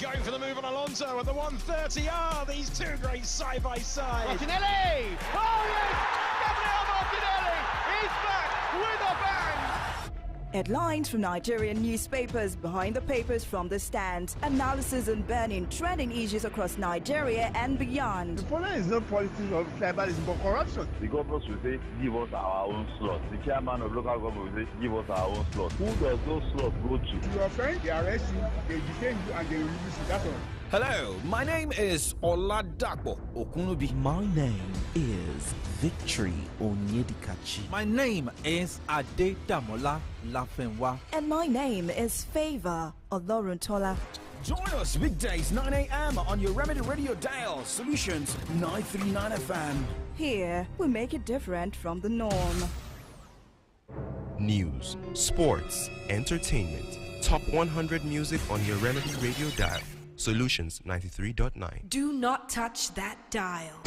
Going for the move on Alonso at the 130. These two great side by side. Martinelli! Oh yes! Gabriel Martinelli is back with a bang! Headlines from Nigerian newspapers, behind the papers from the stands, analysis on burning trending issues across Nigeria and beyond. The problem is not politics or tribalism but corruption. The government will say, give us our own slot. The chairman of local government will say, give us our own slot. Who does those slots go to? You offend, they arrest you, they detain you, and they release you. That's all. Hello, my name is Oladapo Okunubi. My name is Victory Onyedikachi. My name is Adedamola Lafenwa. And my name is Favor Oloruntola. Join us weekdays 9 a.m. on your Remedy Radio dial, Solutions 939 FM. Here, we make it different from the norm. News, sports, entertainment, top 100 music on your Remedy Radio dial. Solutions 93.9. Do not touch that dial.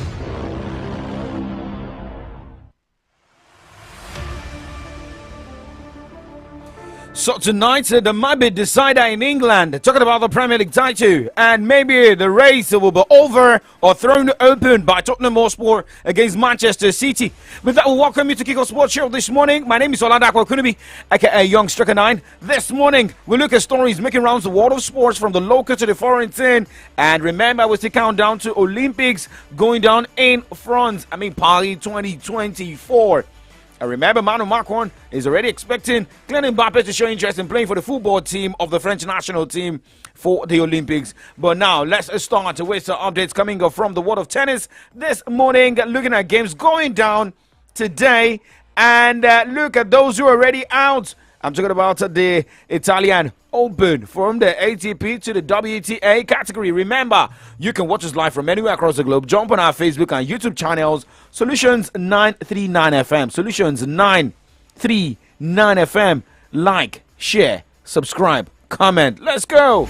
So tonight, the might be decider in England, talking about the Premier League title, and maybe the race will be over or thrown open by Tottenham Hotspur against Manchester City. With that, we welcome you to Kick Off Sports Show this morning. My name is Oladapo Okunubi, aka Young Striker 9. This morning, we look at stories making rounds the world of sports from the local to the foreign scene. And remember, we still count down to Olympics going down in France. Paris 2024. I remember Emmanuel Macron is already expecting Kylian Mbappe to show interest in playing for the football team of the French national team for the Olympics. But now, let's start with some updates coming up from the world of tennis this morning, looking at games going down today. And look at those who are already out. I'm talking about the Italian Open from the ATP to the WTA category. Remember, you can watch us live from anywhere across the globe. Jump on our Facebook and YouTube channels, Solutions 939 FM. Solutions 939 FM. Like, share, subscribe, comment. Let's go.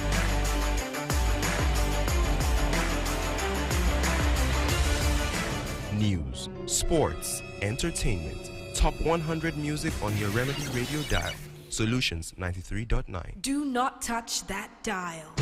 News, sports, entertainment, top 100 music on your Remedy Radio dial. Solutions 93.9. Do not touch that dial.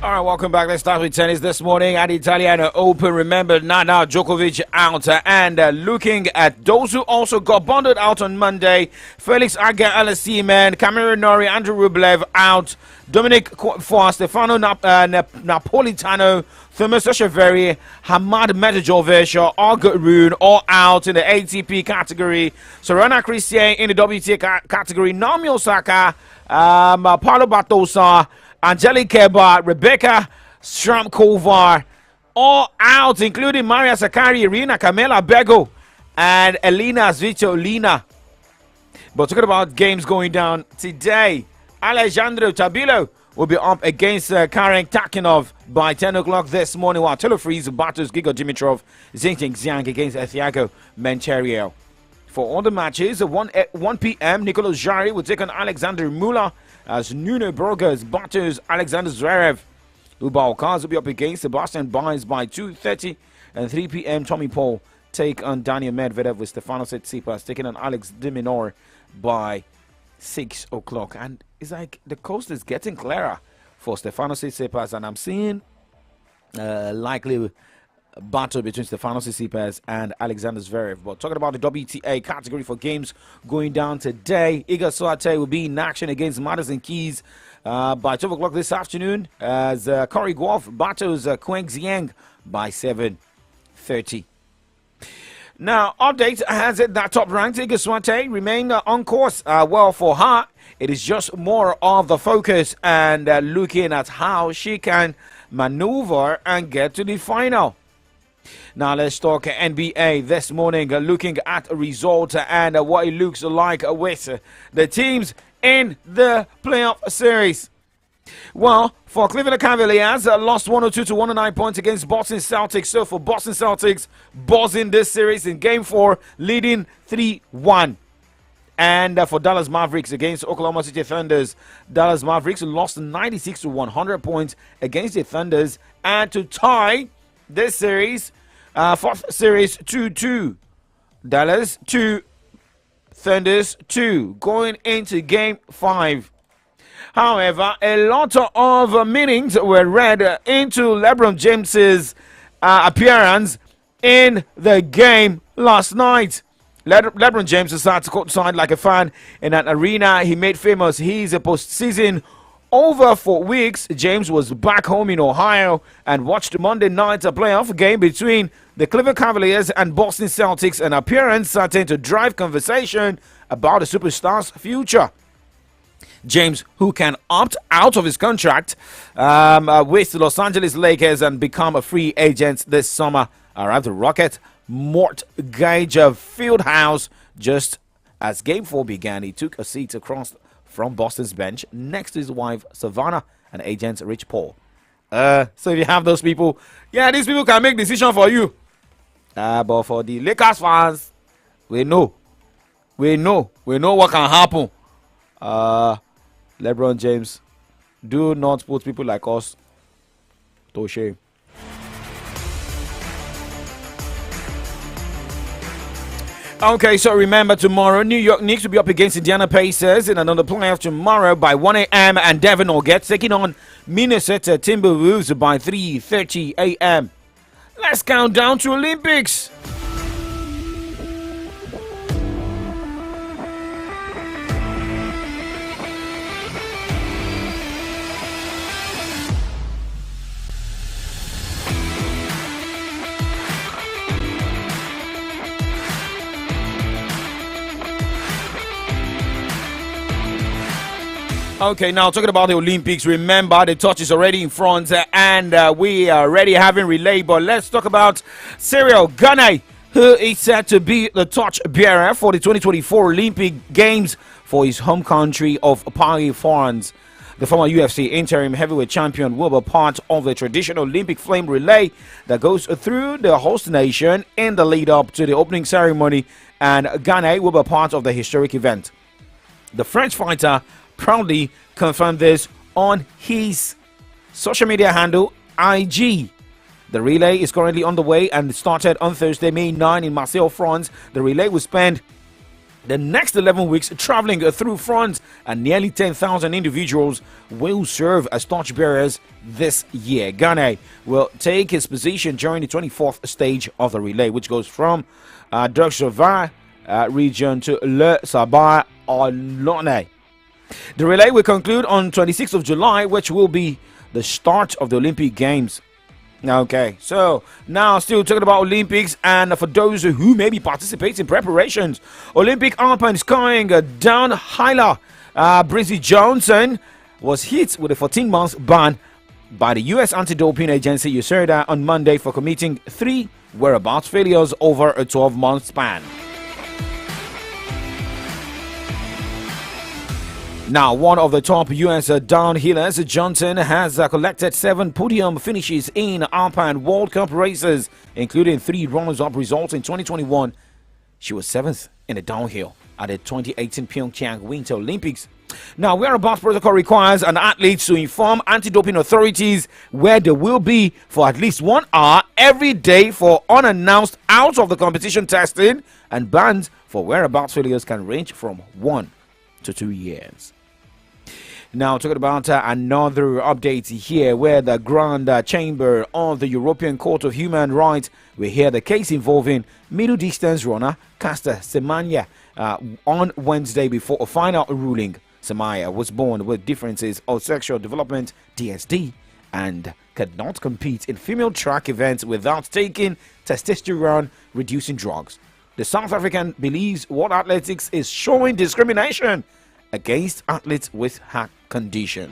All right, welcome back. Let's start with tennis this morning at the Italian Open. Remember, now Djokovic out, and looking at those who also got bundled out on Monday. Felix Auger-Aliassime, Cameron Norrie, Andrew Rublev out. Dominic Four, Stefano Napolitano, Thomas Echeverry, Hamad Medvedev, Olga Rune, all out in the ATP category. Serena Christian in the WTA category. Naomi Osaka, Paulo Batosa, Angelique Kerber, Rebecca Stramkova, all out, including Maria Sakkari, Irina Camela Bego, and Elina Svitolina. But talking about games going down today, Alejandro Tabilo will be up against Karen Takinov by 10 o'clock this morning, while Taylor Fritz battles Grigor Dimitrov, Xinjiang Xiang against Thiago Mencherio. For all the matches, 1 p.m., Nicolas Jarry will take on Alexander Mula as Nuno Burgos battles Alexander Zverev. Hubert Hurkacz will be up against Sebastian Baez by 2:30, and 3 p.m. Tommy Paul take on Daniel Medvedev, with Stefanos Tsitsipas taking on Alex de Minaur by 6 o'clock. And it's like the coast is getting clearer for Stefanos Tsitsipas, and I'm seeing likely battle between Stefanos Tsitsipas and Alexander Zverev. But talking about the WTA category for games going down today, Iga Swiatek will be in action against Madison Keys by 12 o'clock this afternoon, as Corey Goff battles Quang Zhang by 7:30. Now, update has it that top-ranked Iga Swiatek remain on course. Well, for her, it is just more of the focus and looking at how she can maneuver and get to the final. Now let's talk NBA this morning, looking at results and what it looks like with the teams in the playoff series. Well, for Cleveland Cavaliers, lost 102 to 109 points against Boston Celtics. So for Boston Celtics, buzzing this series in Game 4, leading 3-1. And for Dallas Mavericks against Oklahoma City Thunders, Dallas Mavericks lost 96 to 100 points against the Thunders, and to tie this series, fourth series 2-2. Dallas 2, Thunders 2, going into game 5. However, a lot of meanings were read into LeBron James's appearance in the game last night. LeBron James decided to courtside like a fan in an arena he made famous. He's a postseason over for weeks. James was back home in Ohio and watched Monday night's playoff game between the Cleveland Cavaliers and Boston Celtics, an appearance certain to drive conversation about the superstar's future. James, who can opt out of his contract with the Los Angeles Lakers and become a free agent this summer, arrived at Rocket Mortgage Fieldhouse just as Game 4 began. He took a seat across from Boston's bench next to his wife, Savannah, and agent Rich Paul. So if you have those people, yeah, these people can make decisions for you. But for the Lakers fans, we know what can happen. LeBron James, do not put people like us to shame. Okay, so remember tomorrow, New York Knicks will be up against Indiana Pacers in another playoff tomorrow by 1 a.m. and Denver Nuggets taking on Minnesota Timberwolves by 3:30 a.m. Let's count down to Olympics. Okay, now talking about the Olympics, remember the torch is already in front and we are already having relay, but let's talk about Cyril Gane, who is set to be the torch bearer for the 2024 Olympic Games for his home country of Paris, France. The former UFC interim heavyweight champion will be part of the traditional Olympic flame relay that goes through the host nation in the lead up to the opening ceremony, and Gane will be part of the historic event. The French fighter proudly confirmed this on his social media handle IG. The relay is currently underway and started on Thursday, May 9 in Marseille, France. The relay will spend the next 11 weeks traveling through France, and nearly 10,000 individuals will serve as torchbearers this year. Gane will take his position during the 24th stage of the relay, which goes from Dreux-sur-Var region to Le Sabar-Olonne. The relay will conclude on 26th of July, which will be the start of the Olympic Games. Okay, so now still talking about Olympics, and for those who maybe participate in preparations, Olympic alpine skiing down hiler Brizzy Johnson was hit with a 14-month ban by the U.S. anti-doping agency USADA on Monday for committing 3 whereabouts failures over a 12-month span. Now, one of the top U.S. downhillers, Johnson, has collected 7 podium finishes in Alpine World Cup races, including 3 runners-up results in 2021. She was 7th in the downhill at the 2018 Pyeongchang Winter Olympics. Now, whereabouts protocol requires an athlete to inform anti-doping authorities where they will be for at least 1 hour every day for unannounced out of the competition testing, and bans for whereabouts failures can range from 1 to 2 years. Now, talking about another update here, where the Grand Chamber of the European Court of Human Rights will hear the case involving middle distance runner Caster Semenya on Wednesday before a final ruling. Semenya was born with differences of sexual development, DSD, and could not compete in female track events without taking testosterone-reducing drugs. The South African believes World Athletics is showing discrimination against athletes with her condition.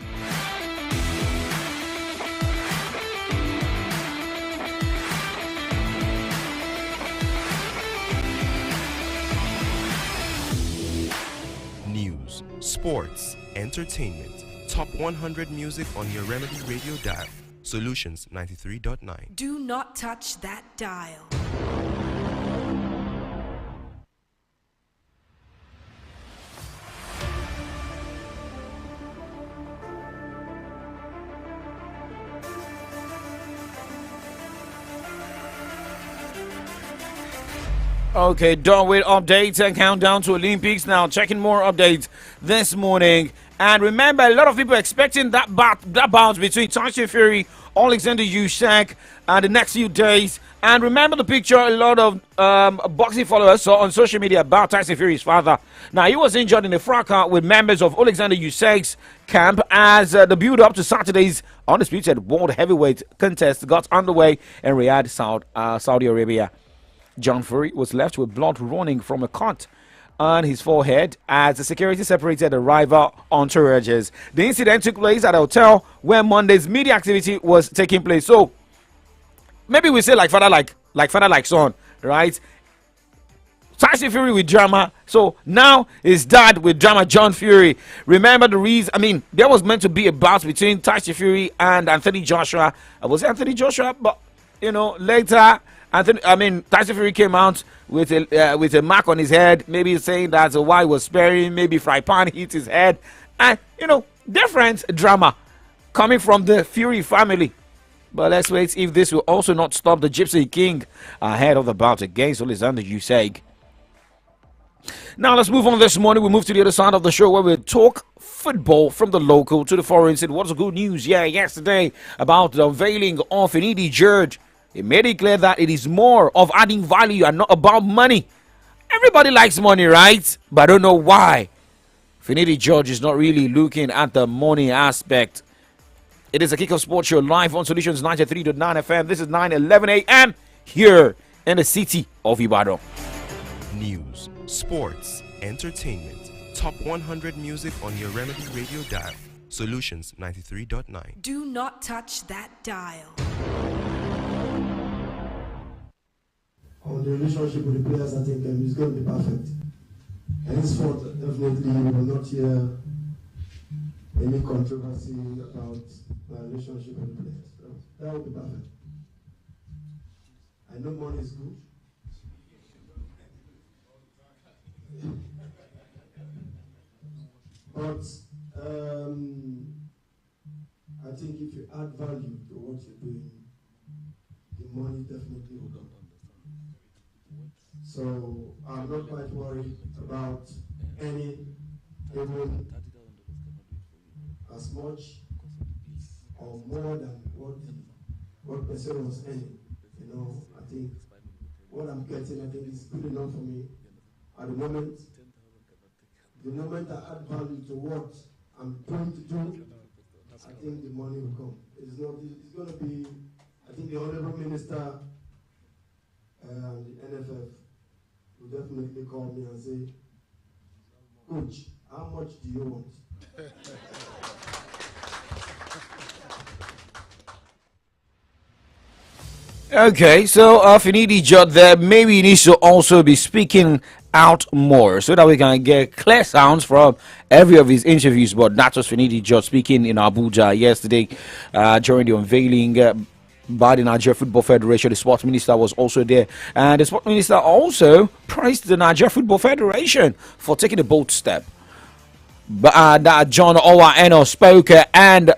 News, sports, entertainment, top 100 music on your Remedy Radio dial. Solutions 93.9. Do not touch that dial. Okay, done with updates and countdown to Olympics. Now checking more updates this morning. And remember, a lot of people expecting that bout between Tyson Fury, Alexander Usyk, and the next few days. And remember the picture a lot of boxing followers saw on social media about Tyson Fury's father. Now, he was injured in a fracas with members of Alexander Usyk's camp as the build-up to Saturday's undisputed world heavyweight contest got underway in Riyadh, Saudi Arabia. John Fury was left with blood running from a cut on his forehead as the security separated the rival entourages. The incident took place at a hotel where Monday's media activity was taking place. So maybe we say like father like son, right? Tyson Fury with drama. So now his dad with drama, John Fury. Remember the reason? I mean, there was meant to be a bout between Tyson Fury and Anthony Joshua. I was Anthony Joshua, but later Tyson Fury came out with a mark on his head, maybe saying that's why he was sparing, maybe fry pan hit his head, and different drama coming from the Fury family. But let's wait if this will also not stop the Gypsy King ahead of the bout against Alexander Usyk. Now let's move on this morning. We move to the other side of the show where we talk football from the local to the foreign. What's the good news? Yeah, yesterday about the unveiling of Finidi George. He made it clear that it is more of adding value and not about money. Everybody likes money, right? But I don't know why. Finidi George is not really looking at the money aspect. It is a Kick-Off Sports Show live on Solutions 93.9 FM. This is 9:11 a.m. here in the city of Ibadan. News, sports, entertainment, top 100 music on your Remedy Radio dial. Solutions 93.9. Do not touch that dial. On the relationship with the players, I think it's going to be perfect. Henceforth, definitely we will not hear any controversy about my relationship with the players. So that will be perfect. I know money is good. But I think if you add value to what you're doing, the money definitely will come. So I'm not quite worried about any, even as much or more than what person was earning. I think what I'm getting, I think is good enough for me at the moment. The moment I add value to what I'm going to do, I think the money will come. It's going to be, I think the Honorable Minister, the NFF, will definitely call me and say, Coach, how much do you want? Okay, so Finidi George there maybe needs to also be speaking out more so that we can get clear sounds from every of his interviews. But that was Finidi George speaking in Abuja yesterday during the unveiling by the Nigeria Football Federation. The sports minister was also there, and the sports minister also praised the Nigeria Football Federation for taking a bold step. But that John Owa spoke and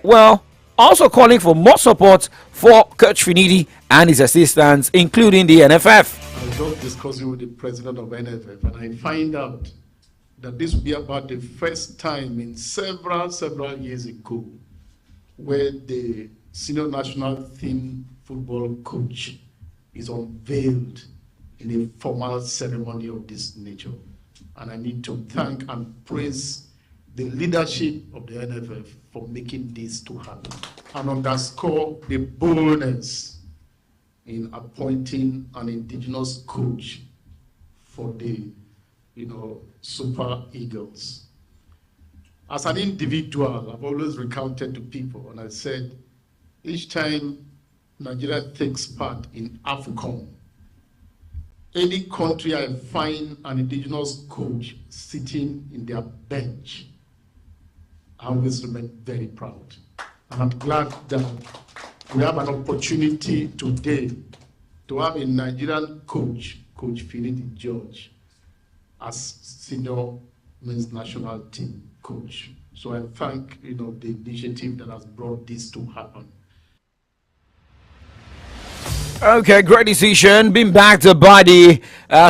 also calling for more support for Coach Finidi and his assistants, including the NFF. I was just discussing with the president of NFF, and I find out that this will be about the first time in several years ago where the senior national team football coach is unveiled in a formal ceremony of this nature. And I need to thank and praise the leadership of the NFF for making this to happen and underscore the boldness in appointing an indigenous coach for the Super Eagles. As an individual, I've always recounted to people, and I said, each time Nigeria takes part in AFCON, any country I find an indigenous coach sitting in their bench, I always remain very proud. And I'm glad that we have an opportunity today to have a Nigerian coach, Coach Finidi George, as senior men's national team coach. So I thank the initiative that has brought this to happen. Okay, great decision. Being backed by the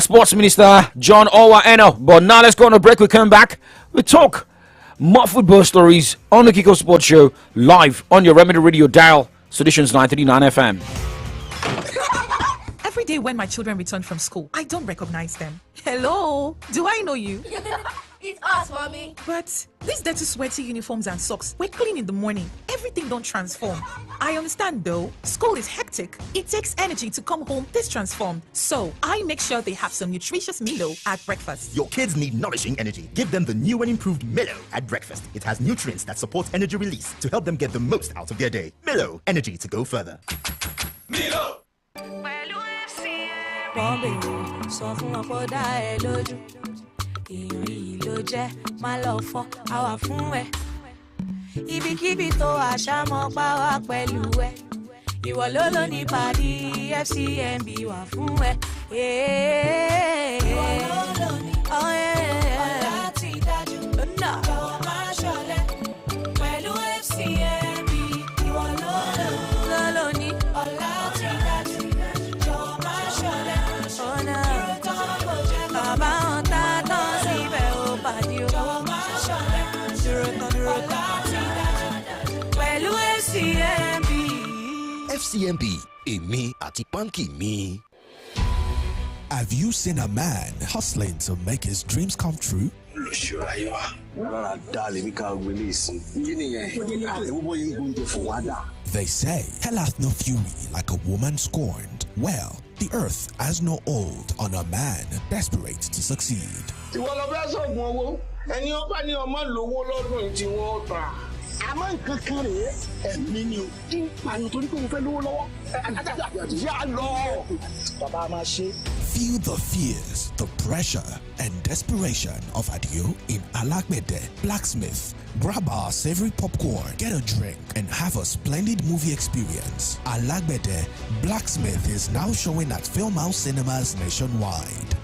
Sports Minister, John Owa Eno. But now let's go on a break. We come back. We talk more football stories on the Kiko Sports Show, live on your Remedy Radio dial, Seditions 939 FM. Every day when my children return from school, I don't recognize them. Hello, do I know you? It's us, mommy. But these dirty, sweaty uniforms and socks, we're clean in the morning. Everything don't transform. I understand though, school is hectic. It takes energy to come home this transformed. So I make sure they have some nutritious Milo at breakfast. Your kids need nourishing energy. Give them the new and improved Milo at breakfast. It has nutrients that support energy release to help them get the most out of their day. Milo, energy to go further. Milo! Sọ fún wọn kó dá ẹ lójú, èèyàn yìí ló jẹ́, má lọ fọ́, àwa fún ẹ. Ibikíbi tó àṣà mọ́ pa wá pẹ̀lú ẹ. Ìwọ ló ló ní pàdé FCMB wà fún ẹ. Ìwọ ló ló ní ọ̀la ti dájú, jọ̀wọ́ má ṣọ̀lẹ. Pẹ̀lú FCMB, ìwọ ló ló ní ọ̀la ti dájú. FCMB, èmi àti Punky mi. Have you seen a man hustling to make his dreams come true? They say, hell hath no fury like a woman scorned. Well, the earth has no hold on a man desperate to succeed. Àmọ́ nǹkan kan rèé ẹ̀mí ni o tí ń pariwo torí pé mo fẹ́ lówó lọ́wọ́ yá lọ bàbá máa ṣe. Feel the fears, the pressure, and desperation of Adio in Alagbede Blacksmith. Grab our savory popcorn, get a drink, and have a splendid movie experience. Alagbede Blacksmith is now showing at Film House Cinemas nationwide.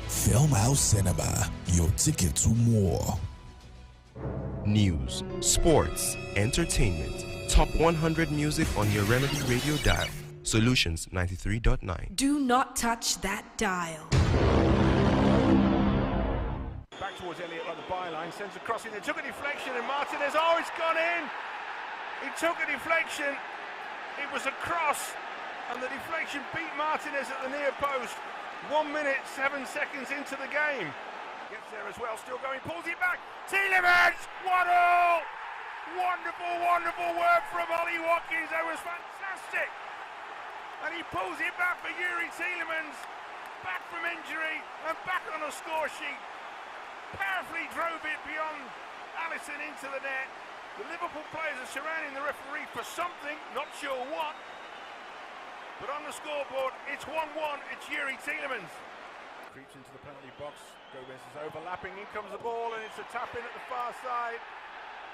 Film House Cinema, your ticket to more. News, sports, entertainment, top 100 music on your Remedy Radio dial. Solutions 93.9. Do not touch that dial. Back towards Elliott on the byline, sends a cross in there, took a deflection and Martinez, oh, it's gone in! He took a deflection, it was a cross, and the deflection beat Martinez at the near post. 1 minute, 7 seconds into the game. Gets there as well, still going, pulls it back. Tielemans, 1-0! Wonderful, wonderful work from Ollie Watkins. That was fantastic. And he pulls it back for Yuri Tielemans. Back from injury and back on the score sheet. Powerfully drove it beyond Alisson into the net. The Liverpool players are surrounding the referee for something, not sure what. But on the scoreboard, it's 1-1. It's Yuri Tielemans. Creeps into the penalty box. Gomez is overlapping. In comes the ball, and it's a tap in at the far side.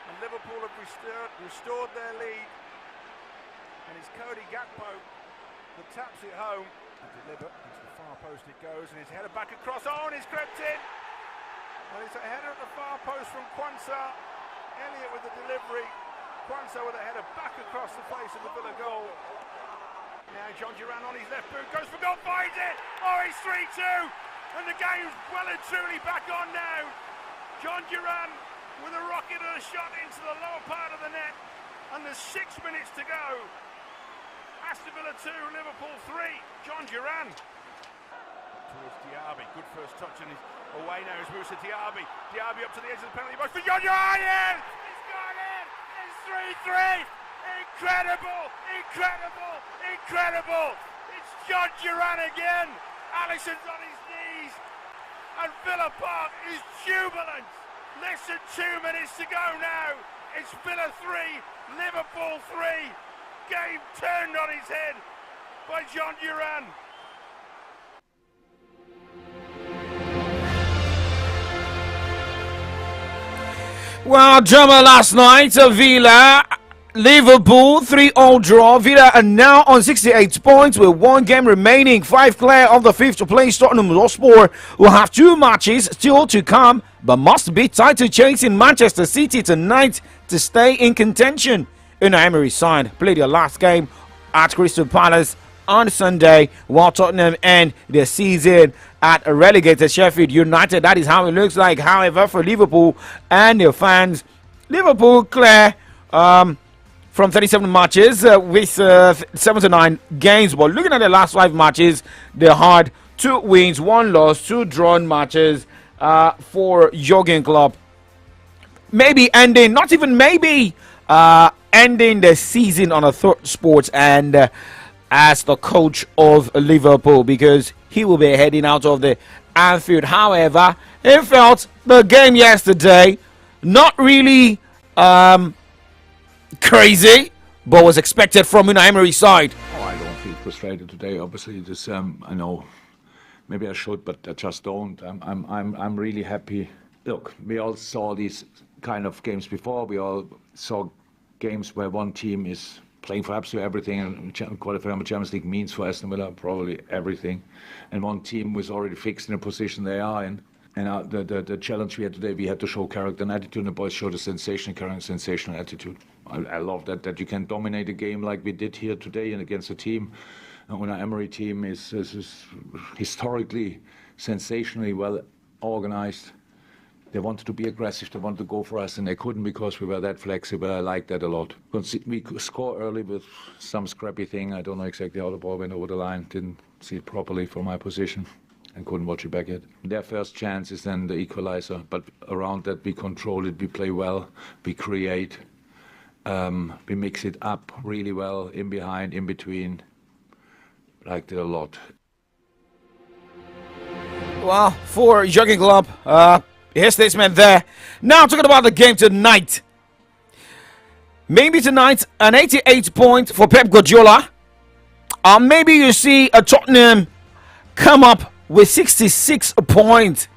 And Liverpool have restored their lead. And it's Cody Gakpo that taps it home. To deliver into the far post it goes, and it's headed back across. Oh, and it's crept in. And it's a header at the far post from Kwanzaa. Elliott with the delivery. Kwanzaa with a header back across the face of the Villa goal. Now John Duran on his left boot, goes for goal, finds it! Oh, it's 3-2! And the game's well and truly back on now. John Duran with a rocket and a shot into the lower part of the net. And there's 6 minutes to go. Aston Villa 2, Liverpool 3. John Duran. Towards Diaby, good first touch and he's away now as Moussa Diaby. Diaby up to the edge of the penalty box for John Duran! Yes! It's gone in! It's 3-3! Incredible! Incredible! Incredible! It's John Duran again! Alisson's on his knees! And Villa Park is jubilant! Less than 2 minutes to go now! It's Villa 3, Liverpool 3! Game turned on his head by John Duran! Well, drama last night, Villa... Liverpool 3-0 draw. Villa are now on 68 points with 1 game remaining. 5 clear of the 5th place. Tottenham Hotspur will have 2 matches still to come, but must beat title chasing Manchester City tonight to stay in contention. Unai Emery's side played their last game at Crystal Palace on Sunday, while Tottenham end their season at a relegated Sheffield United. That is how it looks like. However, for Liverpool and their fans, Liverpool clear from 37 matches with 79 games. But looking at the last 5 matches, they had 2 wins, 1 loss, 2 drawn matches for Jurgen Klopp. Maybe ending, not even maybe, ending the season on a third spot and as the coach of Liverpool, because he will be heading out of the Anfield. However, he felt the game yesterday not really crazy, but was expected from Unai Emery's side. Oh, I don't feel frustrated today. Obviously, this I know maybe I should, but I just don't. I'm really happy. Look, we all saw these kind of games before. We all saw games where one team is playing for absolutely everything, and qualifying for the Champions League means for Aston Villa probably everything, and one team was already fixed in a position they are in. And the challenge we had today, we had to show character and attitude, and the boys showed a sensational character, sensational attitude. I love that you can dominate a game like we did here today and against a team. When our Emery team is historically, sensationally well organized. They wanted to be aggressive, they wanted to go for us, and they couldn't because we were that flexible. I like that a lot. We could score early with some scrappy thing. I don't know exactly how the ball went over the line. Didn't see it properly from my position and couldn't watch it back yet. Their first chance is then the equalizer, but around that we control it, we play well, we create, we mix it up really well, in behind, in between. Liked it a lot. Well, for Jurgen Klopp, his statement there. Now talking about the game tonight. Maybe tonight an 88 point for Pep Guardiola. Or maybe you see a Tottenham come up with 66 points,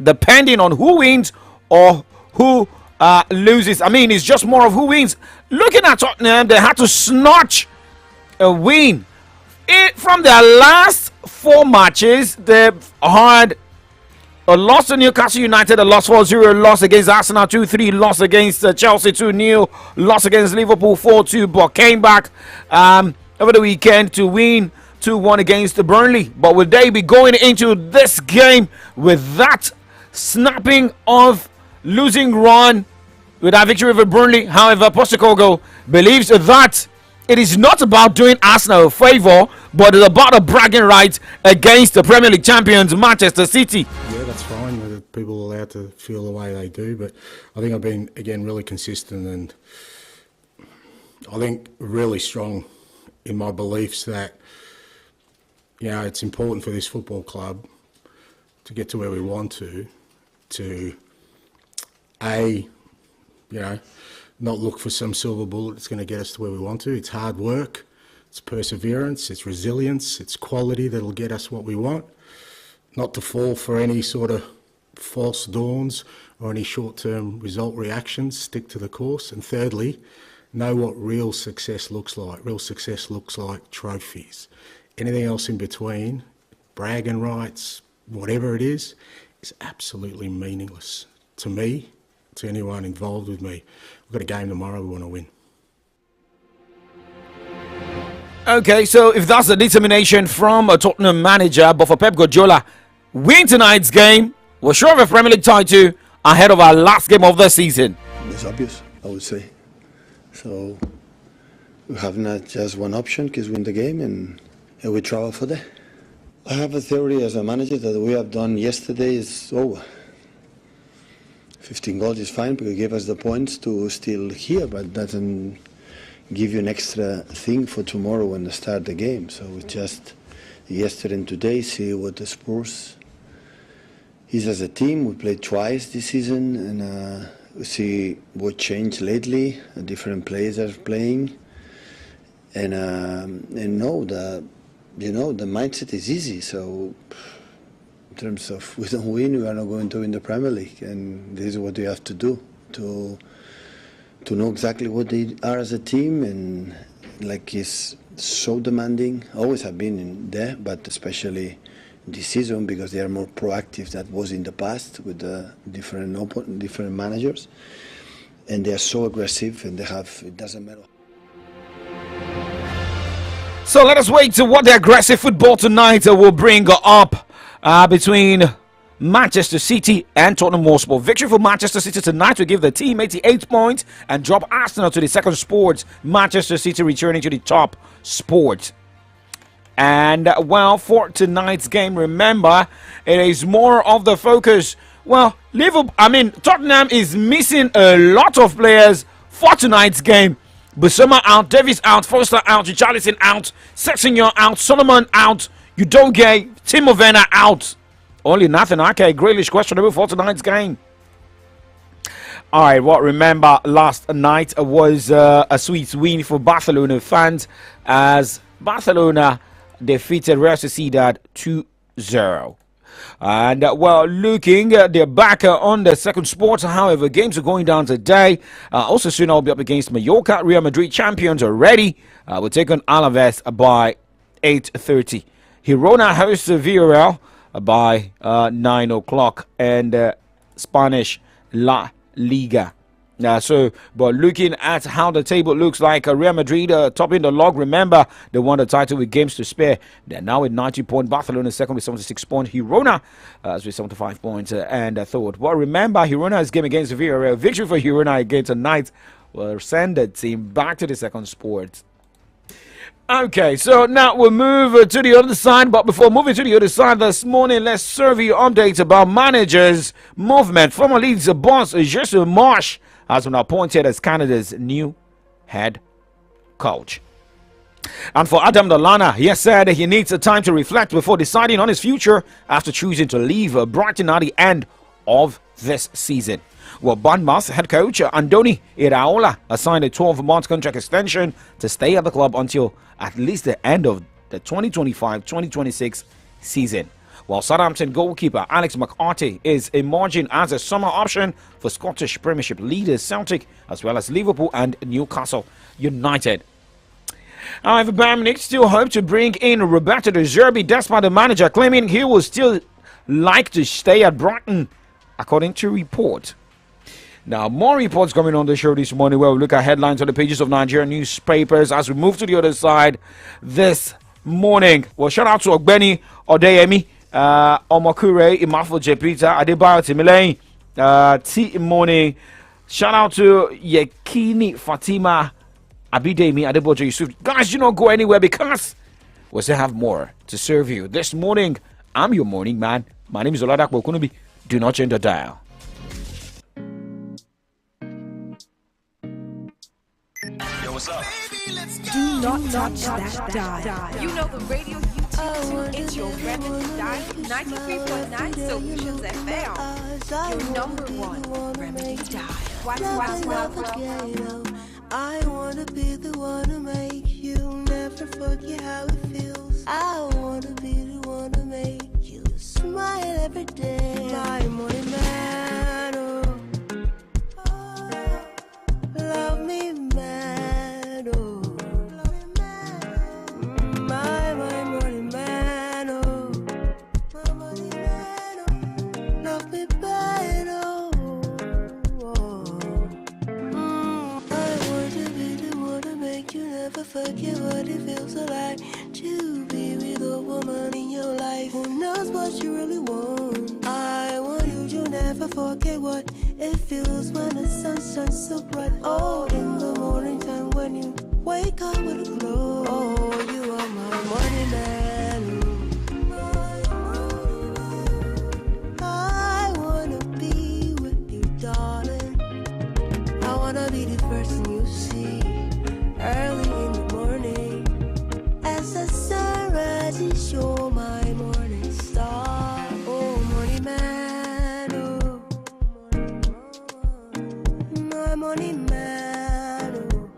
depending on who wins or who loses. I mean, it's just more of who wins. Looking at Tottenham, they had to snatch a win. From their last 4 matches, they've had a loss to Newcastle United, a loss 4-0, loss against Arsenal 2-3, loss against Chelsea 2-0, loss against Liverpool 4-2, but came back over the weekend to win 2-1 against Burnley. But will they be going into this game with that snapping of losing run with that victory over Burnley? However, Postecoglou believes that it is not about doing Arsenal a favour, but it's about a bragging right against the Premier League champions, Manchester City. Yeah, that's fine. Whether people are allowed to feel the way they do, but I think I've been, again, really consistent and I think really strong in my beliefs that, you know, it's important for this football club to get to where we want to not look for some silver bullet that's going to get us to where we want to. It's hard work, it's perseverance, it's resilience, it's quality that'll get us what we want. Not to fall for any sort of false dawns or any short-term result reactions, stick to the course. And thirdly, know what real success looks like. Real success looks like trophies. Anything else in between, bragging rights, whatever it is absolutely meaningless to me, to anyone involved with me. We've got a game tomorrow, we want to win. Okay, so if that's the determination from a Tottenham manager, but for Pep Guardiola, win tonight's game, we're sure of a Premier League title ahead of our last game of the season. It's obvious, I would say. So we have not just one option, because win the game and we travel for that. I have a theory as a manager that we have done yesterday is over. 15 goals is fine because it gave us the points to still here, but doesn't give you an extra thing for tomorrow when they start the game. So it's just yesterday and today, see what the Spurs is as a team. We played twice this season, and we see what changed lately. Different players are playing, and know that the mindset is easy. So in terms of we don't win, we are not going to win the Premier League, and this is what we have to do to know exactly what they are as a team, and like it's so demanding. Always have been in there, but especially this season because they are more proactive than was in the past with the different managers, and they are so aggressive, and they have, it doesn't matter. So let us wait to what the aggressive football tonight will bring up between Manchester City and Tottenham Hotspur. Victory for Manchester City tonight will give the team 88 points and drop Arsenal to the second spot. Manchester City returning to the top spot. And well, for tonight's game, remember, it is more of the focus. Well, Tottenham is missing a lot of players for tonight's game. Bissouma out, Davies out, Foster out, Richarlison out, Sessegnon out, Solomon out, Udogie, Timo Werner out. Only Nathan Ake, Grealish questionable for tonight's game. All right, well, remember last night was a sweet win for Barcelona fans as Barcelona defeated Real Sociedad 2-0. And well, looking, they're back on the second spot. However, games are going down today. Also soon I'll be up against Mallorca. Real Madrid champions are ready. We'll take on Alaves by 8:30. Girona hosts Villarreal by 9 o'clock. And Spanish La Liga. But looking at how the table looks like, Real Madrid topping the log. Remember, they won the title with games to spare. They're now with 90 points. Barcelona second with 76 points. Girona with 75 points and third. Well, remember, Girona's game against Villarreal. Victory for Girona again tonight will send the team back to the second spot. Okay, so now we'll move to the other side. But before moving to the other side this morning, let's serve you updates about managers' movement. Former Leeds boss Jesse Marsh has been appointed as Canada's new head coach. And for Adam Lallana, he has said he needs time to reflect before deciding on his future after choosing to leave Brighton at the end of this season. Well, Bournemouth head coach Andoni Iraola has signed a 12-month contract extension to stay at the club until at least the end of the 2025-2026 season. While Southampton goalkeeper Alex McCarthy is emerging as a summer option for Scottish Premiership leaders Celtic, as well as Liverpool and Newcastle United. However, Bayern Munich still hope to bring in Roberto De Zerbi, despite the manager claiming he will still like to stay at Brighton, according to report. Now, more reports coming on the show this morning where we look at headlines on the pages of Nigerian newspapers as we move to the other side this morning. Well, shout out to Ogbeni Odeyemi, Omokure, Imafo Jepita, Adebayo Timileyin, T Morning. Shout out to Yekini Fatima Abidemi Adebojo Yusuf. Guys, you don't go anywhere because we still have more to serve you this morning. I'm your morning man. My name is Oladapo Okunubi. Do not change the dial. Yo, what's up? Do not touch that dial. You know the radio you tune to. It's your remedy dial. 93.9 Solutions FM. Your number one remedy dial. What's I wanna be the one to make you never forget how it feels. I wanna be the one to make you smile every day. My morning man, love me man, my morning man, my morning man, love me bad, I want to be the one to make you never forget what it feels like to be with a woman in your life who knows what you really want. I want you to never forget what it feels when the sun shines so bright. Oh, in the morning time when you wake up with a glow. Oh, you are my morning man. I wanna be with you, darling. I wanna be the person you see early in the morning as the sun rises. You're my morning star. Oh, morning man. Oh, my morning man. Oh,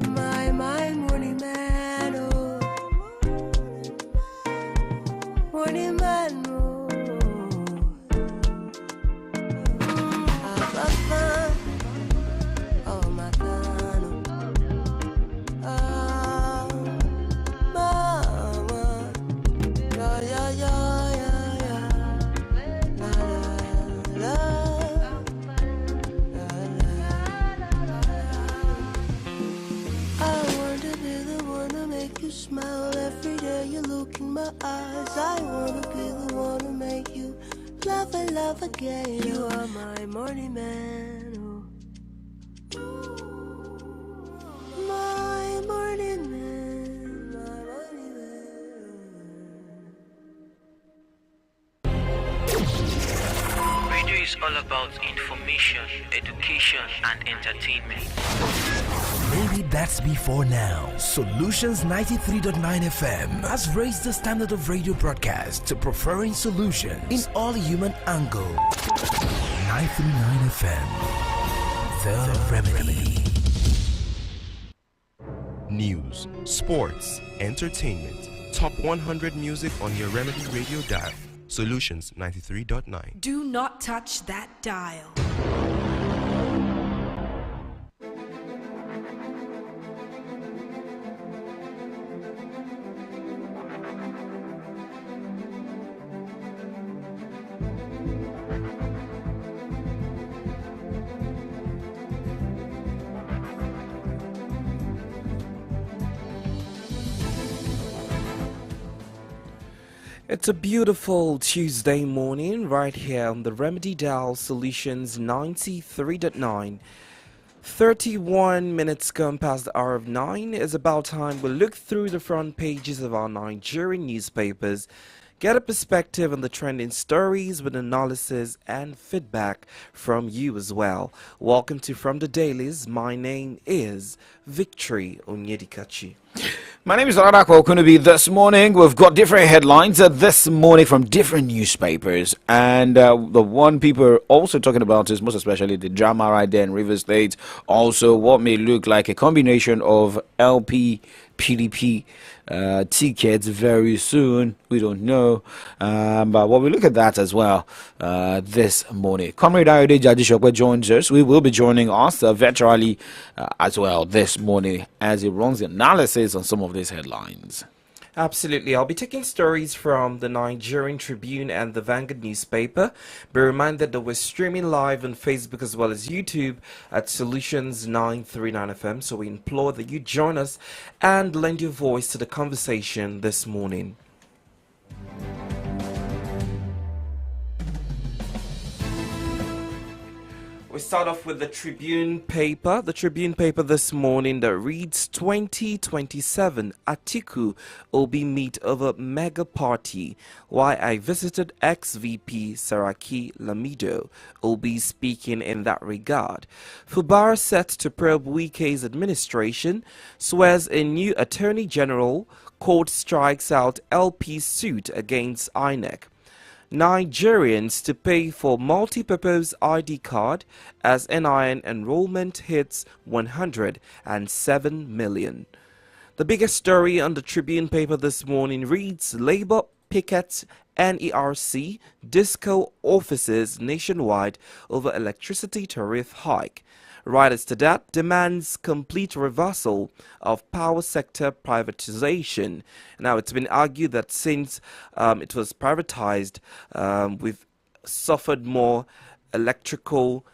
my morning man. Oh, morning man. Oh, my God. my eyes. I wanna be the one to make you love and love again. You are my morning man. My morning man, my morning man. Radio is all about information, education, and entertainment. Maybe that's before now. Solutions 93.9 FM has raised the standard of radio broadcast to preferring solutions in all human angle. 939 FM, the remedy. News, sports, entertainment, top 100 music on your Remedy Radio dial. Solutions 93.9. Do not touch that dial. It's a beautiful Tuesday morning right here on the Remedy Dial Solutions 93.9. 31 minutes gone past the hour of 9. It's about time we look through the front pages of our Nigerian newspapers, get a perspective on the trending stories with analysis and feedback from you as well. Welcome to From the Dailies. My name is Victory Onyedikachi. My name is Radako Okunubi. This morning we've got different headlines this morning from different newspapers, and the one people are also talking about is most especially the drama right there in River State. Also what may look like a combination of LP PDP tickets very soon. We don't know, but we'll look at that as well this morning. Comrade Ayode Jadishokwe joins us. We will be joining us virtually as well this morning as he runs the analysis on some of these headlines. Absolutely. I'll be taking stories from the Nigerian Tribune and the Vanguard newspaper. Be reminded that we're streaming live on Facebook as well as YouTube at Solutions 939 FM. So we implore that you join us and lend your voice to the conversation this morning. We start off with the Tribune paper. The Tribune paper this morning that reads 2027 Atiku Obi meet over mega party. Why I visited ex-VP Saraki Lamido. Obi speaking in that regard. Fubara set to probe Wike's administration. Swears a new Attorney General. Court strikes out LP suit against INEC. Nigerians to pay for multi-purpose ID card as NIN enrollment hits 107 million. The biggest story on the Tribune paper this morning reads Labour pickets NERC disco offices nationwide over electricity tariff hike. Riders to that demands complete reversal of power sector privatization. Now, it's been argued that since it was privatized, we've suffered more electrical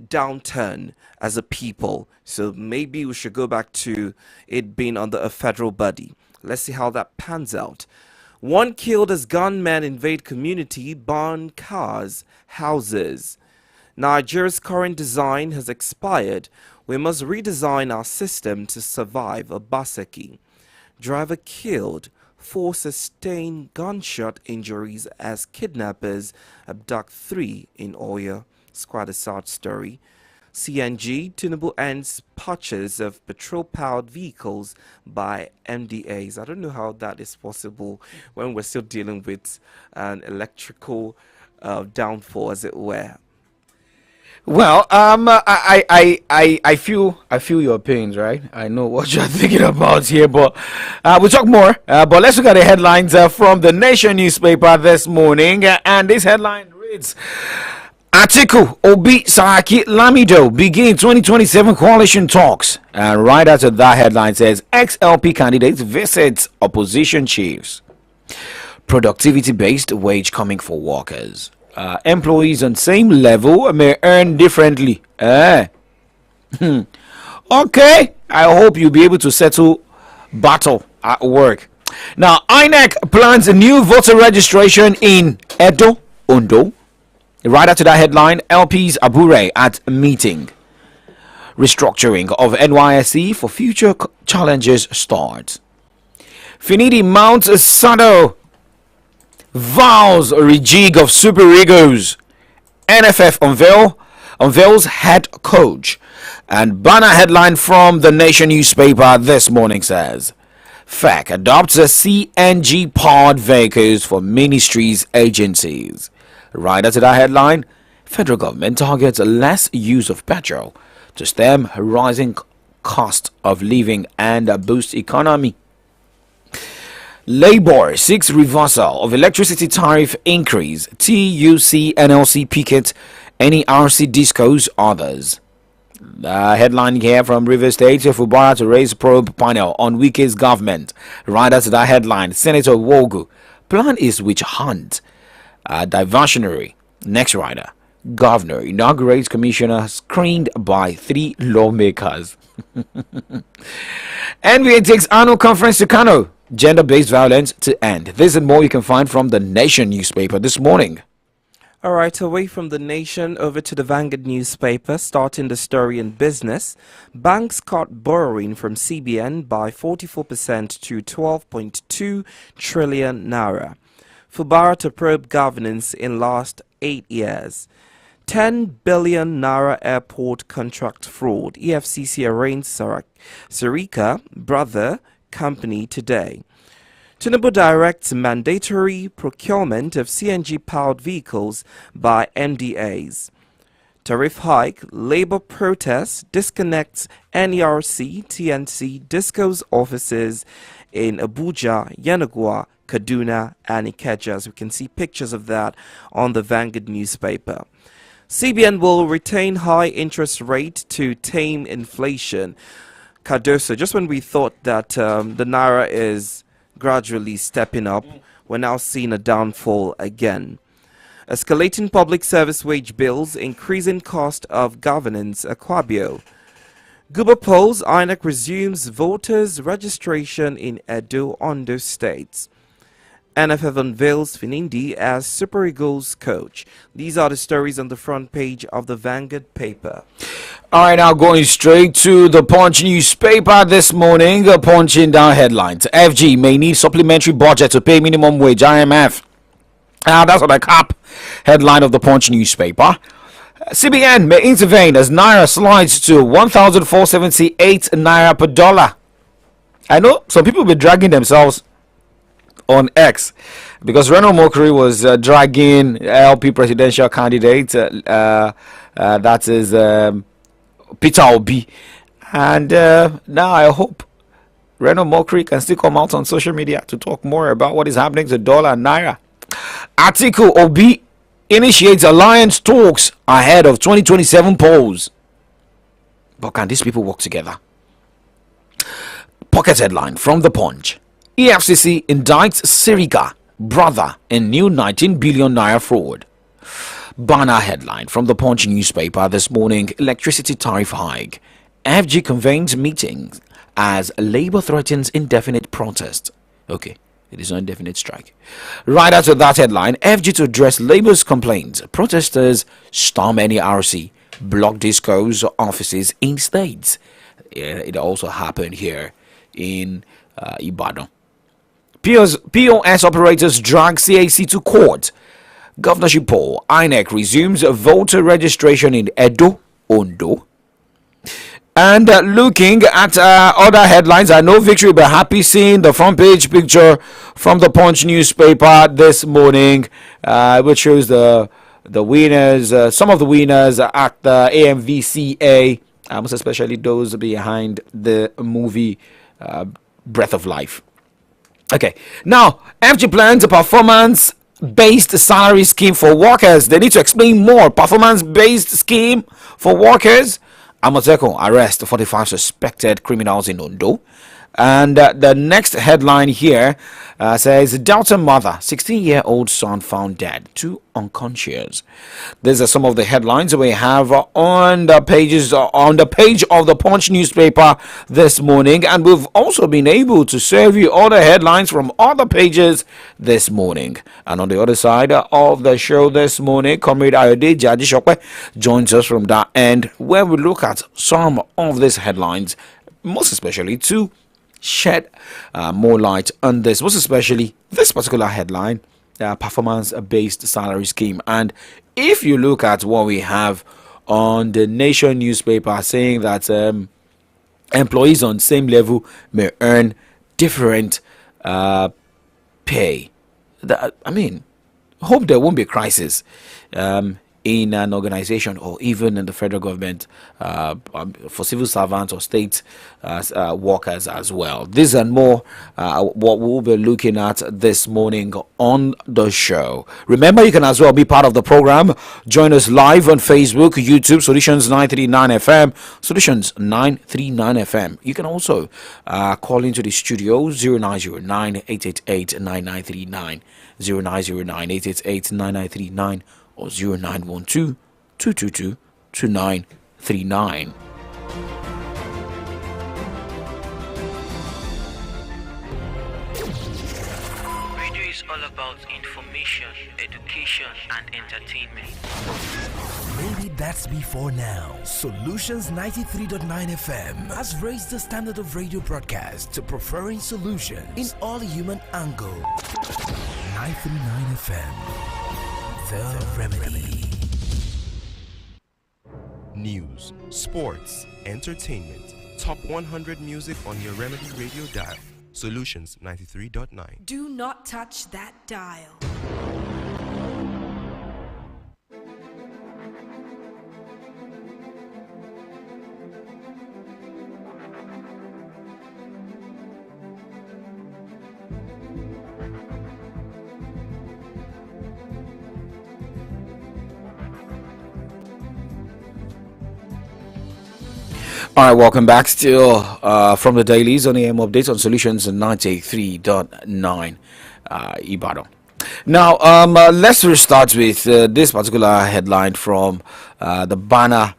downturn as a people. So maybe we should go back to it being under a federal body. Let's see how that pans out. One killed as gunmen invade community, burn cars, houses. Nigeria's current design has expired. We must redesign our system to survive Obaseki. Driver killed. 4 sustained gunshot injuries as kidnappers abduct 3 in Oyo. It's quite a sad story. CNG, Tinubu ends purchase of petrol-powered vehicles by MDAs. I don't know how that is possible when we're still dealing with an electrical downfall, as it were. Well, I feel your pains, right? I know what you're thinking about here, but we'll talk more. But let's look at the headlines from the Nation newspaper this morning, and this headline reads: Atiku Obi Saraki Lamido begin 2027 coalition talks. And right after that headline says ex-LP candidates visits opposition chiefs. Productivity-based wage coming for workers. Employees on same level may earn differently. Okay, I hope you'll be able to settle battle at work. Now, INEC plans a new voter registration in Edo, Ondo. Right after that headline, LPs Abure at meeting. Restructuring of NYSE for future challenges starts. Finidi mounts a saddle. Vows rejig of Super Egos. NFF unveils head coach. And banner headline from the Nation newspaper this morning says, FEC adopts a CNG powered vehicles for ministries agencies. Right after that headline, federal government targets less use of petrol to stem rising cost of living and boost economy. Labour seeks reversal of electricity tariff increase. TUC, NLC, Picket, NERC, Discos, others. The headline here from River State, Fubara to raise probe panel on Wike's government. Right after that headline, Senator Wogu, plan is witch hunt. Diversionary. Next rider, Governor inaugurates commissioner screened by 3 lawmakers. NBA takes annual conference to Kano. Gender-based violence to end. This and more you can find from the Nation newspaper this morning. All right, away from the Nation, over to the Vanguard newspaper, starting the story in business. Banks cut borrowing from CBN by 44% to 12.2 trillion naira. Fubara to probe governance in last 8 years. 10 billion naira airport contract fraud. EFCC arraigned Sarika brother company today. Tinubu directs mandatory procurement of CNG-powered vehicles by MDAs. Tariff hike, labor protests, disconnects NERC, TNC, Disco's offices in Abuja, Yenagoa, Kaduna, and Ikeja. As we can see pictures of that on the Vanguard newspaper. CBN will retain high interest rate to tame inflation. Cardoso, just when we thought that the Naira is gradually stepping up, we're now seeing a downfall again. Escalating public service wage bills, increasing cost of governance, Aquabio. Guba polls, INEC resumes voters registration in Edo, Ondo states. NFF unveils Finindi as Super Eagles coach. These are the stories on the front page of the Vanguard paper. All right, now going straight to the Punch newspaper this morning, punching down headlines. FG may need supplementary budget to pay minimum wage, IMF. That's on the cap headline of the Punch newspaper. CBN may intervene as Naira slides to 1,478 Naira per dollar. I know some people be dragging themselves on X because Reno Mokri was dragging LP presidential candidate, that is Peter Obi, and now I hope Reno Mokri can still come out on social media to talk more about what is happening to dollar and naira. Article Obi initiates alliance talks ahead of 2027 polls. But can these people work together? Pocket headline from the Punch. EFCC indicts Sirika brother in new 19 billion naira fraud. Banner headline from the Punch newspaper this morning. Electricity tariff hike. FG convenes meetings as Labour threatens indefinite protest. Okay, it is an indefinite strike. Right after that headline, FG to address Labour's complaints. Protesters storm NERC, block Disco's offices in states. It also happened here in Ibadan. POS operators drag CAC to court. Governorship poll. INEC resumes voter registration in Edo, Ondo. And looking at other headlines, I know Victory will be happy seeing the front page picture from the Punch newspaper this morning, which shows the winners, some of the winners at the AMVCA, most especially those behind the movie Breath of Life. Okay, now FG plans a performance-based salary scheme for workers. They need to explain more. Performance-based scheme for workers. Amotekun arrest 45 suspected criminals in Ondo. And the next headline here says Delta mother, 16-year-old son found dead, 2 unconscious. These are some of the headlines we have on the page of the Punch newspaper this morning, and we've also been able to serve you other headlines from other pages this morning. And on the other side of the show this morning, Comrade Ayode Jadishokwe joins us from that end, where we look at some of these headlines, most especially to shed more light on this, most especially this particular headline, performance-based salary scheme. And if you look at what we have on the Nation newspaper saying that employees on same level may earn different pay, hope there won't be a crisis in an organization or even in the federal government for civil servants or state workers as well. This and more what we'll be looking at this morning on the show. Remember, you can as well be part of the program. Join us live on Facebook, YouTube, Solutions 939 FM, Solutions 939 FM. You can also call into the studio 0909 888 9939, 0909 888 9939, or 0912 222 2939. Radio is all about information, education, and entertainment. Maybe that's before now. Solutions 93.9 FM has raised the standard of radio broadcast to preferring solutions in all human angle. 939 FM. The Remedy. News, sports, entertainment, top 100 music on your Remedy radio dial. Solutions 93.9. Do not touch that dial. All right, welcome back. Still from the dailies on AM updates on Solutions 93.9 Ibadan. Now, let's restart with this particular headline from the banner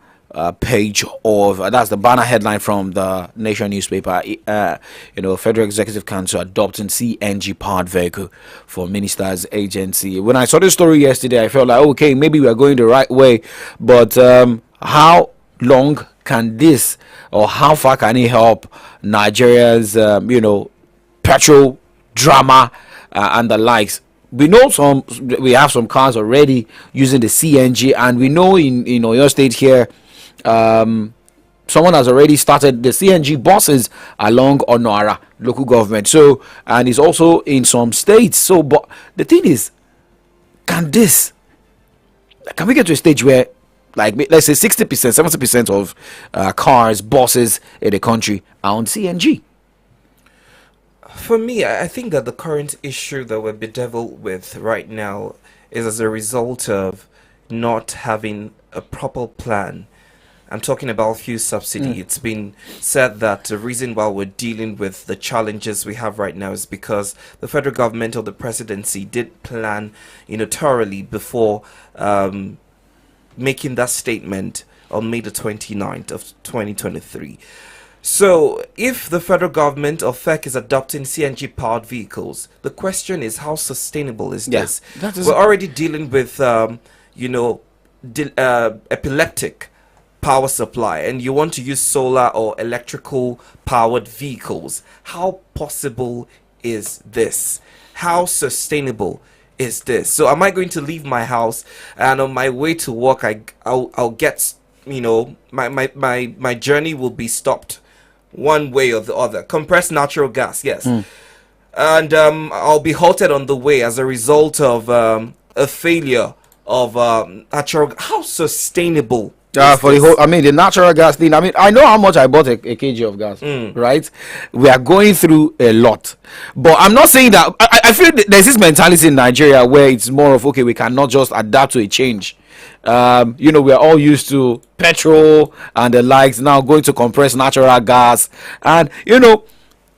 page of that's the banner headline from the Nation newspaper. Federal Executive Council adopting CNG powered vehicle for Ministers Agency. When I saw this story yesterday, I felt like, okay, maybe we are going the right way, but how long can this, or how far can it help Nigeria's petrol drama and the likes? We know we have some cars already using the CNG, and we know in your state here, someone has already started the CNG buses along Onora local government. So, and it's also in some states. So, but the thing is, can we get to a stage where, like, let's say 60%, 70% of cars, buses in the country are on CNG? For me, I think that the current issue that we're bedeviled with right now is as a result of not having a proper plan. I'm talking about fuel subsidy. It's been said that the reason why we're dealing with the challenges we have right now is because the federal government or the presidency did plan, thoroughly before making that statement on May the 29th of 2023. So if the federal government or FEC is adopting CNG powered vehicles, the question is, how sustainable is this? We're already dealing with epileptic power supply, and you want to use solar or electrical powered vehicles. How possible is this? How sustainable is this? So am I going to leave my house and on my way to work I'll get my journey will be stopped one way or the other? Compressed natural gas, yes. And I'll be halted on the way as a result of a failure of natural. How sustainable for the whole, the natural gas thing. I know how much I bought a kg of gas, right? We are going through a lot, but I'm not saying that. I feel there's this mentality in Nigeria where it's more of, okay, we cannot just adapt to a change. We are all used to petrol and the likes, now going to compressed natural gas, and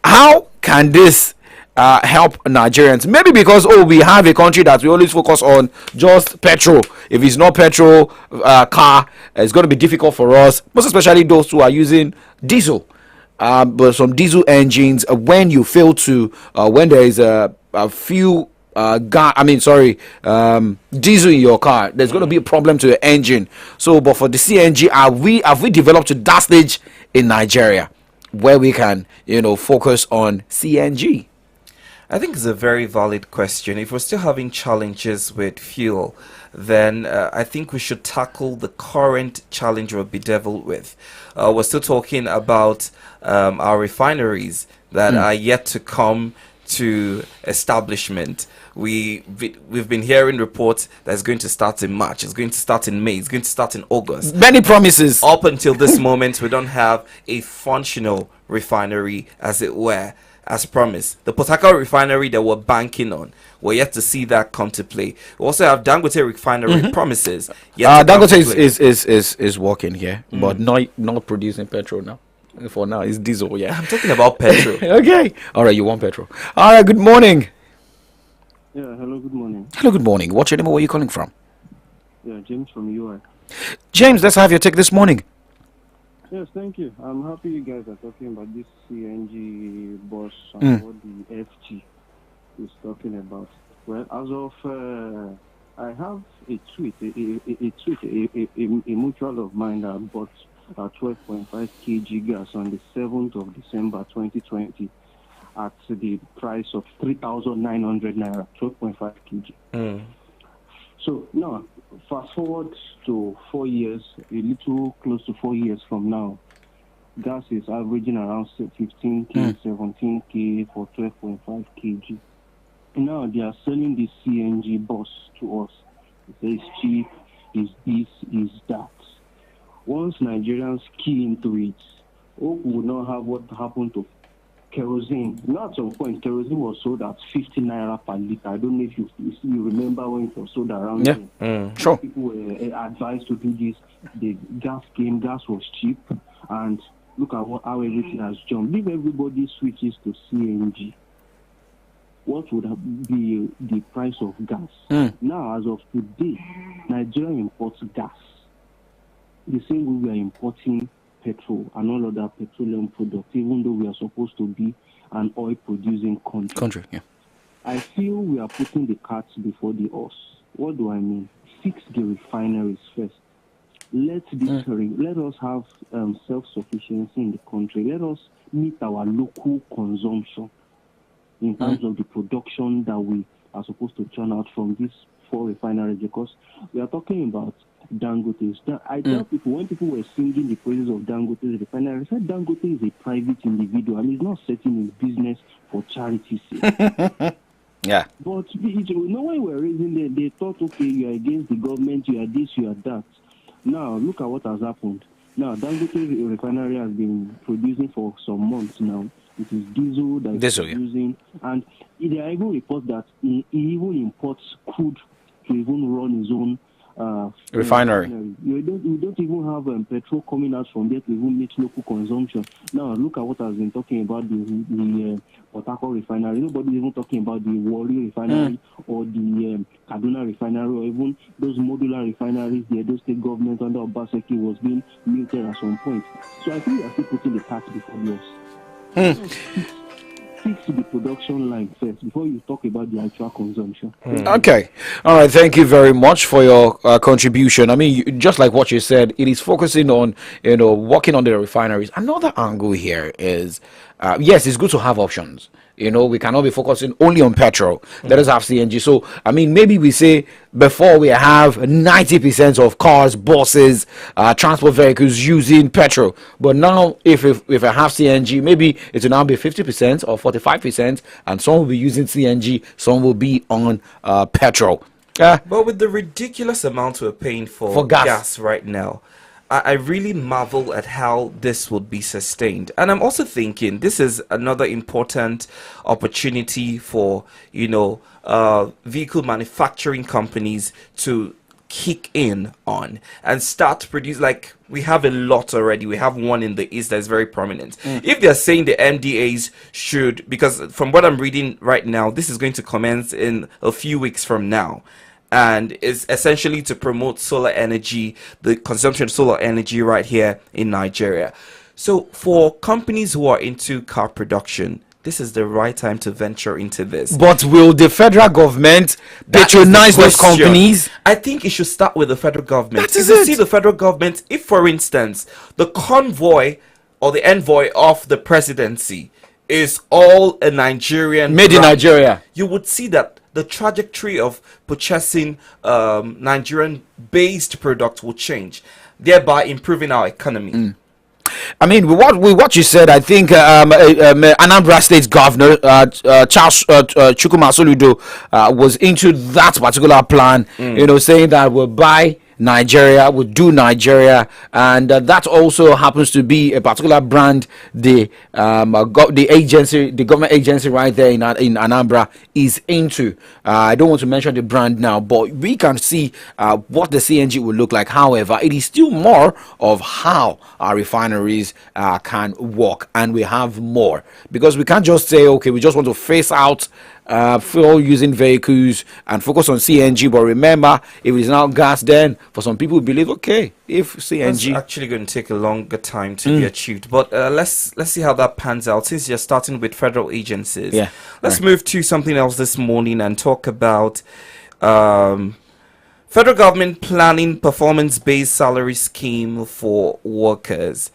how can this help Nigerians? Maybe because we have a country that we always focus on just petrol. If it's not petrol car, it's going to be difficult for us, most especially those who are using diesel. But some diesel engines, when you fail to when there is a few diesel in your car, there's going to be a problem to the engine. So, but for the CNG, have we developed to that stage in Nigeria where we can, focus on CNG? I think it's a very valid question. If we're still having challenges with fuel, then I think we should tackle the current challenge we're bedeviled with. We're still talking about our refineries that are yet to come to establishment. We've been hearing reports that it's going to start in March, it's going to start in May, it's going to start in August. Many promises. Up until this moment, we don't have a functional refinery, as it were, as promised. The Port Harcourt refinery that we're banking on, we're yet to see that come to play. We also have Dangote refinery promises. Dangote is working here, but not producing petrol now. For now, it's diesel. Yeah, I'm talking about petrol. Okay. All right, you want petrol. All right. Good morning. Yeah. Hello. Good morning. Hello. Good morning. What's your name? Where are you calling from? Yeah, James from UI. James, let's have your take this morning. Yes, thank you. I'm happy you guys are talking about this CNG bus and what the FG is talking about. Well, as of I have a tweet, a mutual of mine that bought 12.5 kg gas on the 7th of December 2020 at the price of 3,900 naira, 12.5 kg. So now, fast forward to 4 years, a little close to 4 years from now, gas is averaging around 15k, 17k for 12.5 kg. Now they are selling this CNG bus to us. It's cheap, is this, is that. Once Nigerians key into it, hope we will not have what happened to kerosene. Now, at some point, kerosene was sold at 50 naira per liter. I don't know if you remember when it was sold around. Yeah, sure. People were advised to do this. The gas came, gas was cheap, and look at how everything has jumped. If everybody switches to CNG, what would be the price of gas? Now, as of today, Nigeria imports gas. The same way we are importing petrol and all other petroleum products, even though we are supposed to be an oil-producing country. Yeah. I feel we are putting the cart before the horse. What do I mean? Fix the refineries first. Let us have self-sufficiency in the country. Let us meet our local consumption in terms of the production that we are supposed to churn out from these 4 refineries, because we are talking about Dangote. I tell people, when people were singing the praises of Dangote's refinery, I said Dangote is a private individual and he's not setting his business for charity's sake. Yeah. But when we were raising them, they thought, okay, you are against the government, you are this, you are that. Now, look at what has happened. Now, Dangote refinery has been producing for some months now. It is diesel that is producing. And there are even reports that he even imports crude to even run his own refinery. We don't even have petrol coming out from there to even meet local consumption. Now, look at what has been talking about the Port Harcourt refinery. Nobody's even talking about the Warri refinery or the Kaduna refinery, or even those modular refineries. The Edo State government under Obaseki was being muted at some point. So I think we are still putting the cart before the horse. Fix the production line first before you talk about the actual consumption. Okay. All right. Thank you very much for your contribution. I mean, just like what you said, it is focusing on, working on the refineries. Another angle here is, yes, it's good to have options. We cannot be focusing only on petrol. Let us have CNG. So, I mean, maybe we say before we have 90% of cars, buses, transport vehicles using petrol. But now, if I have CNG, maybe it will now be 50% or 45%, and some will be using CNG, some will be on petrol. But with the ridiculous amount we're paying for gas right now, I really marvel at how this would be sustained. And I'm also thinking this is another important opportunity for, vehicle manufacturing companies to kick in on and start to produce, like we have a lot already. We have one in the east that's very prominent. If they're saying the MDAs should, because from what I'm reading right now, this is going to commence in a few weeks from now, and is essentially to promote solar energy, the consumption of solar energy right here in Nigeria. So for companies who are into car production, this is the right time to venture into this. But will the federal government patronize those companies? I think it should start with the federal government. That is if you it. see the federal government, if for instance the convoy or the envoy of the presidency is all a Nigerian Made in brand, Nigeria. you would see that the trajectory of purchasing Nigerian-based products will change, thereby improving our economy. I mean, with what you said, I think Anambra State Governor Charles Chukwuma Soludo was into that particular plan. Saying that we'll buy Nigeria, we'll do Nigeria, and that also happens to be a particular brand the government agency right there in Anambra is into. I don't want to mention the brand now, but we can see what the CNG will look like. However, it is still more of how our refineries can work, and we have more, because we can't just say, okay, we just want to phase out fuel using vehicles and focus on CNG. But remember, if it is now gas, then for some people believe, okay, if CNG, it's actually going to take a longer time to be achieved. But let's see how that pans out, since you're starting with federal agencies. Let's move to something else this morning and talk about federal government planning performance-based salary scheme for workers.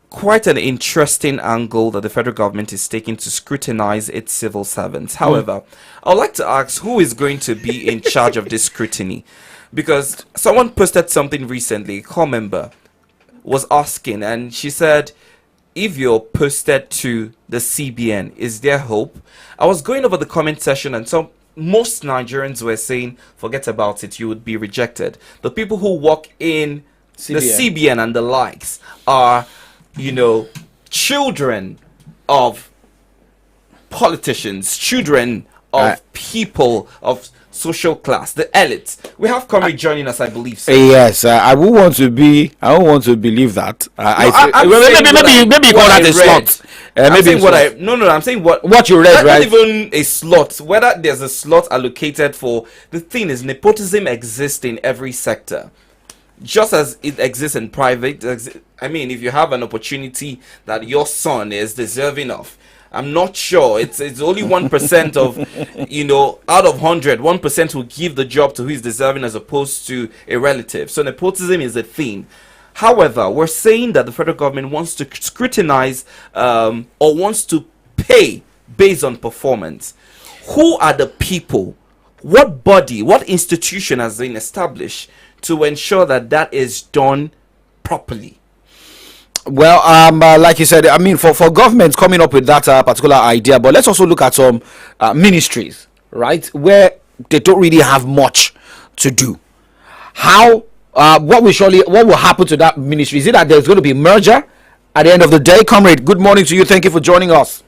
Quite an interesting angle that the federal government is taking to scrutinize its civil servants. However, I'd like to ask, who is going to be in charge of this scrutiny? Because someone posted something recently, a core member was asking, and she said, if you're posted to the CBN, is there hope? I was going over the comment section, and most Nigerians were saying, forget about it, you would be rejected. The people who work in the CBN and the likes are, children of politicians, children of people of social class, the elites. We have Comrade joining us, I believe. So. Yes, I don't want to believe that. Maybe you call that a slot. I'm saying what you read, right? Not even a slot. Whether there's a slot allocated for, the thing is, nepotism exists in every sector. Just as it exists in private, I mean, if you have an opportunity that your son is deserving of, I'm not sure. It's only 1% of, out of 100, 1% will give the job to who is deserving as opposed to a relative. So nepotism is a thing. However, we're saying that the federal government wants to scrutinize or wants to pay based on performance. Who are the people? What body, what institution has been established to ensure that that is done properly? Well, like you said, I mean, for governments coming up with that particular idea, but let's also look at some ministries, right, where they don't really have much to do. What will happen to that ministry? Is it that there's going to be merger at the end of the day? Comrade, good morning to you. Thank you for joining us.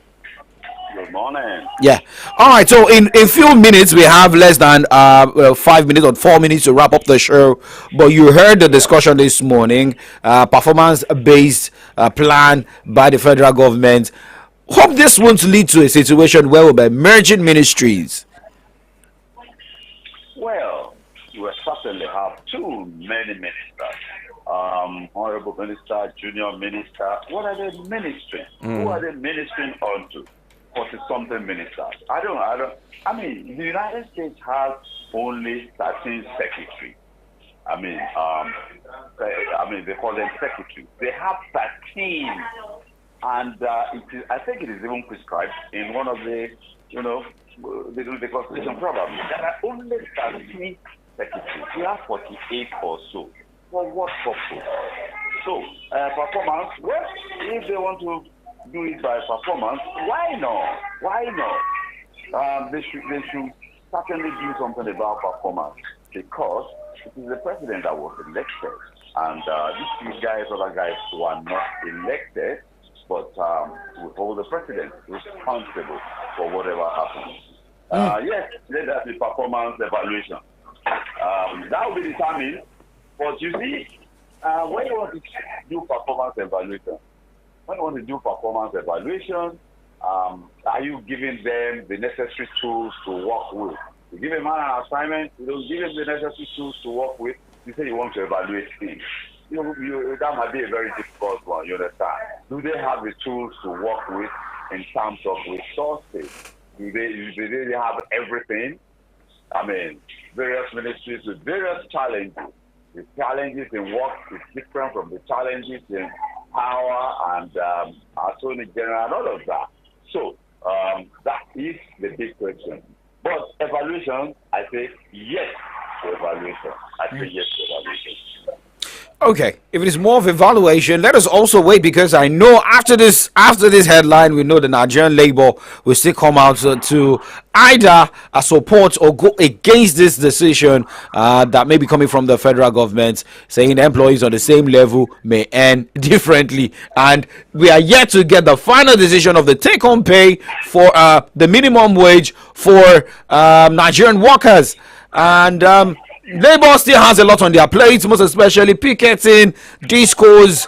Good morning. Yeah. All right. So in a few minutes, we have less than 5 minutes or 4 minutes to wrap up the show. But you heard the discussion this morning, performance-based plan by the federal government. Hope this won't lead to a situation where we'll be merging ministries. Well, we will certainly have too many ministers. Honorable minister, junior minister. What are they ministering? Who are they ministering onto? 40-something ministers. I mean, the United States has only 13 secretaries. They call them secretaries. They have 13, and I think it is even prescribed in one of the, the constitution probably. There are only 13 secretaries. We have 48 or so. For what purpose? So, performance, well, if they want to do it by performance, why not? They should certainly do something about performance, because it is the president that was elected, and these other guys who are not elected, but we hold the president responsible for whatever happens. Yes, let that be performance evaluation. That will be determined. But you see, when you want to do performance evaluation, are you giving them the necessary tools to work with? You give a man an assignment, you don't give him the necessary tools to work with. You say you want to evaluate things. That might be a very difficult one, you understand? Do they have the tools to work with in terms of resources? Do they have everything? I mean, various ministries with various challenges. The challenges in work is different from the challenges in power and attorney general and all of that. So that is the big question. But evaluation, I say yes to evaluation. Okay, if it is more of evaluation, let us also wait, because I know after this headline, we know the Nigerian Labour will still come out to either support or go against this decision that may be coming from the federal government, saying employees on the same level may earn differently. And we are yet to get the final decision of the take-home pay for the minimum wage for Nigerian workers. And Labour still has a lot on their plates, most especially picketing discos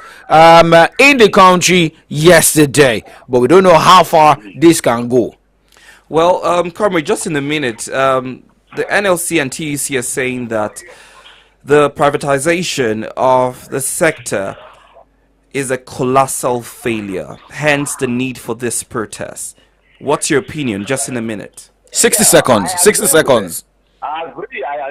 in the country yesterday. But we don't know how far this can go. Well, Comrade, just in a minute, the NLC and TUC are saying that the privatization of the sector is a colossal failure, hence the need for this protest. What's your opinion? Just in a minute. 60 seconds. 60 seconds. I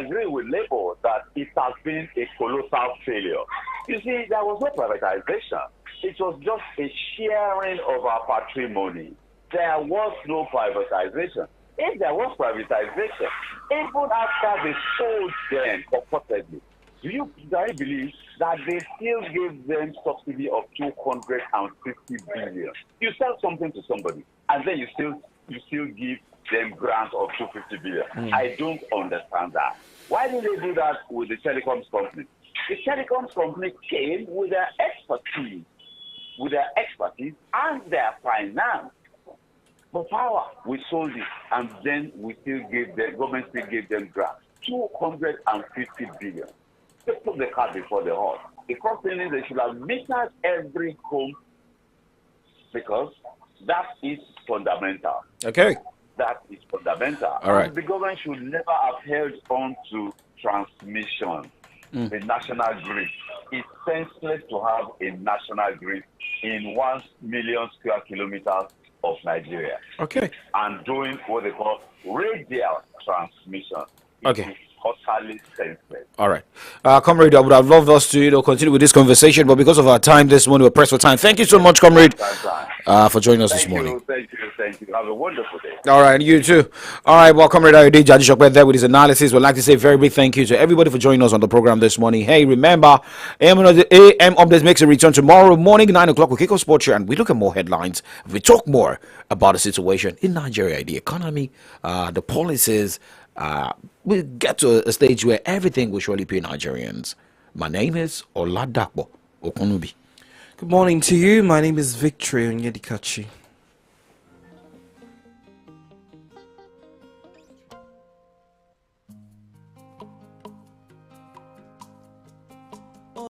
agree with Labour that it has been a colossal failure. You see, there was no privatization. It was just a sharing of our patrimony. There was no privatization. If there was privatization, even after they sold them purportedly, do you believe that they still gave them subsidy of 250 billion? You sell something to somebody, and then you still give them grants of 250 billion. I don't understand that. Why did they do that with the telecoms company? The telecoms company came with their expertise and their finance. But power, we sold it, and then government still gave them grants, 250 billion. They put the cart before the horse. The first thing is they should have metered every home, because that is fundamental. Okay. That is fundamental. All right. And the government should never have held on to transmission, the national grid. It's senseless to have a national grid in 1 million square kilometers of Nigeria. Okay. And doing what they call radial transmission. Okay. Totally senseless. All right. Comrade, I would have loved us to continue with this conversation, but because of our time this morning, we're pressed for time. Thank you so much, Comrade, for joining us this morning. Thank you. Have a wonderful day. All right, you too. All right, well, Comrade Ayode Jadishokwe there with his analysis. We'd like to say a very big thank you to everybody for joining us on the program this morning. Hey, remember, AM Updates makes a return tomorrow morning, 9 o'clock. We kick off Sports Show, and we look at more headlines. We talk more about the situation in Nigeria, the economy, the policies. We'll get to a stage where everything will surely pay Nigerians. My name is Oladapo Okunubi. Good morning to you. My name is Victory Onyedikachi.